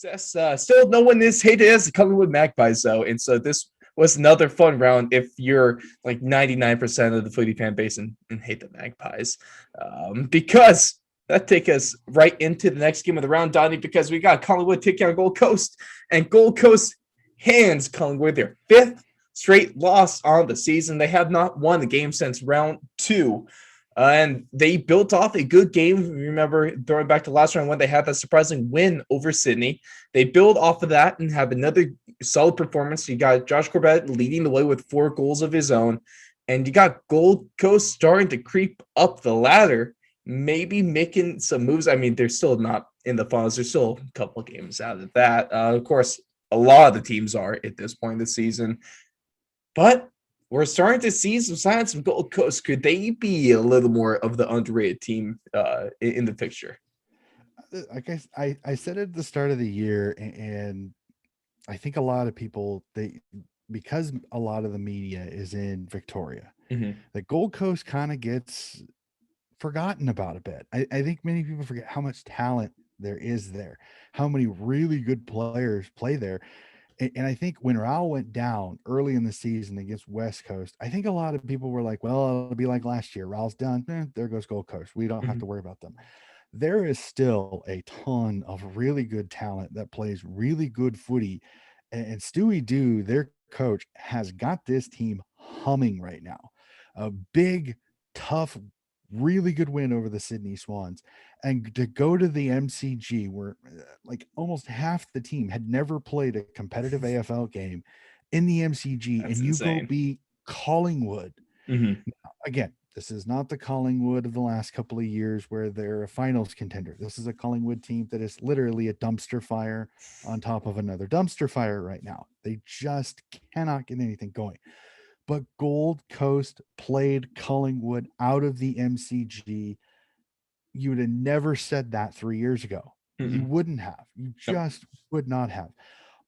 success. Still, no one is hated as the Collingwood Magpies, though, and so this was another fun round if you're like 99% of the footy fan base and hate the Magpies. Because that takes us right into the next game of the round, Donnie, because we got Collingwood taking on Gold Coast, and Gold Coast hands Collingwood their fifth straight loss on the season. They have not won the game since round two. And they built off a good game. Remember, throwing back to last round when they had that surprising win over Sydney. They build off of that and have another solid performance. You got Josh Corbett leading the way with 4 goals of his own. And you got Gold Coast starting to creep up the ladder, maybe making some moves. I mean, they're still not in the finals. There's still a couple of games out of that. Of course, a lot of the teams are at this point in the season. But we're starting to see some signs from Gold Coast. Could they be a little more of the underrated team in the picture? I guess I said it at the start of the year, and I think a lot of people, because a lot of the media is in Victoria, the Gold Coast kind of gets forgotten about a bit. I think many people forget how much talent there is there, how many really good players play there. And I think when Raul went down early in the season against West Coast, I think a lot of people were like, well, it'll be like last year. Raul's done. There goes Gold Coast. We don't have to worry about them. There is still a ton of really good talent that plays really good footy. And Stewie Dew, their coach, has got this team humming right now. A big, tough, really good win over the Sydney Swans. And to go to the MCG where like almost half the team had never played a competitive AFL game in the MCG, That's and you go insane. beat Collingwood. Now, again, this is not the Collingwood of the last couple of years where they're a finals contender. This is a Collingwood team that is literally a dumpster fire on top of another dumpster fire right now. They just cannot get anything going. But Gold Coast played Collingwood out of the MCG. You would have never said that 3 years ago. You wouldn't have. You Nope. just would not have.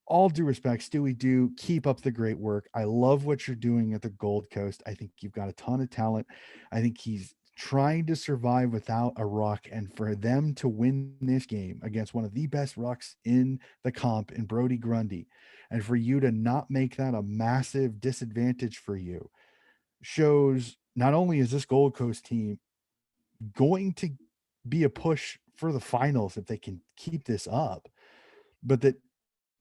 All due respect, Stewie Do, keep up the great work. I love what you're doing at the Gold Coast. I think you've got a ton of talent. I think he's trying to survive without a ruck, and for them to win this game against one of the best rucks in the comp in Brody Grundy, and for you to not make that a massive disadvantage for you, shows not only is this Gold Coast team going to be a push for the finals if they can keep this up, but that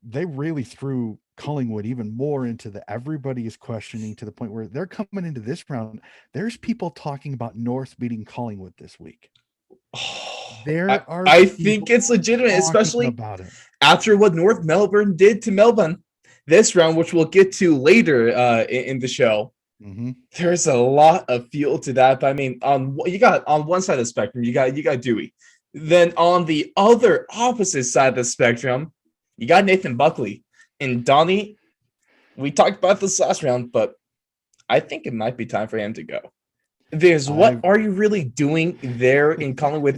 they really threw Collingwood even more into the everybody is questioning to the point where they're coming into this round. There's people talking about North beating Collingwood this week. I, There are I think people it's legitimate, talking especially about it. after what North Melbourne did to Melbourne this round, which we'll get to later in the show. Mm-hmm. There's a lot of fuel to that. But I mean, you got on one side of the spectrum, you got Dewey. Then on the other opposite side of the spectrum, you got Nathan Buckley. And Donnie, we talked about this last round, but I think it might be time for him to go. Because what I've are you really doing there in Collingwood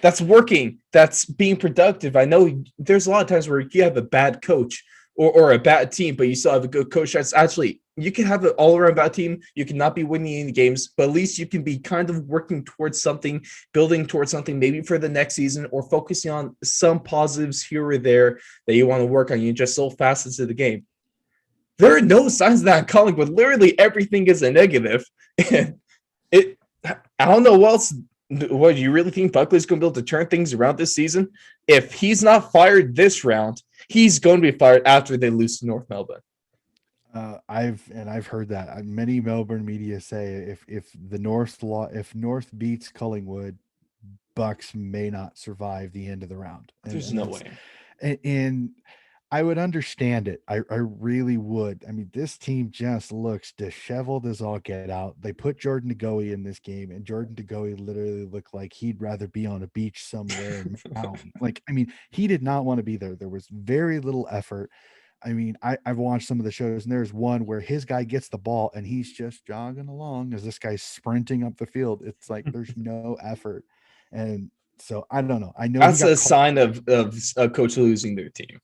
that's working, that's being productive? I know there's a lot of times where you have a bad coach or a bad team, but you still have a good coach. That's actually, you can have an all-around bad team. You cannot be winning any games, but at least you can be kind of working towards something, building towards something maybe for the next season, or focusing on some positives here or there that you want to work on. You just so fast into the game. There are no signs of that in Collingwood. Literally everything is a negative. And it, I don't know what else. What do you really think Buckley's going to be able to turn things around this season? If he's not fired this round, he's going to be fired after they lose to North Melbourne. I've heard that many Melbourne media say if North beats Collingwood, Bucks may not survive the end of the round, There's and no that's way. and I would understand it. I really would. I mean, this team just looks disheveled as all get out. They put Jordan DeGoey in this game, and Jordan DeGoey literally looked like he'd rather be on a beach somewhere in Maui. Like, I mean, he did not want to be there. There was very little effort. I mean, I've watched some of the shows, and there's one where his guy gets the ball and he's just jogging along as this guy's sprinting up the field. It's like there's no effort. And so I don't know. I know he That's got a called. sign of a coach losing their team.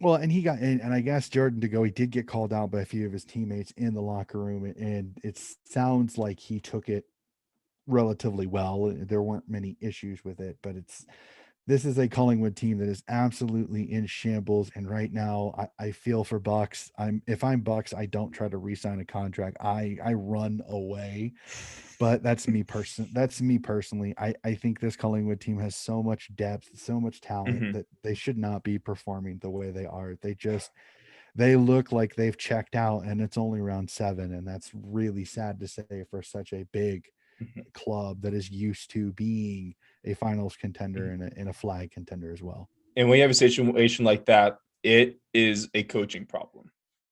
Well, and he got, and I guess Jordan to go, he did get called out by a few of his teammates in the locker room, and it sounds like he took it relatively well. There weren't many issues with it, but it's this is a Collingwood team that is absolutely in shambles. And right now, I feel for Bucks. If I'm Bucks, I don't try to re-sign a contract. I run away. But that's me personally. I think this Collingwood team has so much depth, so much talent Mhm. that they should not be performing the way they are. They look like they've checked out, and it's only round 7, and that's really sad to say for such a big Mhm. club that is used to being a finals contender Mhm. and a flag contender as well. And when you have a situation like that, it is a coaching problem.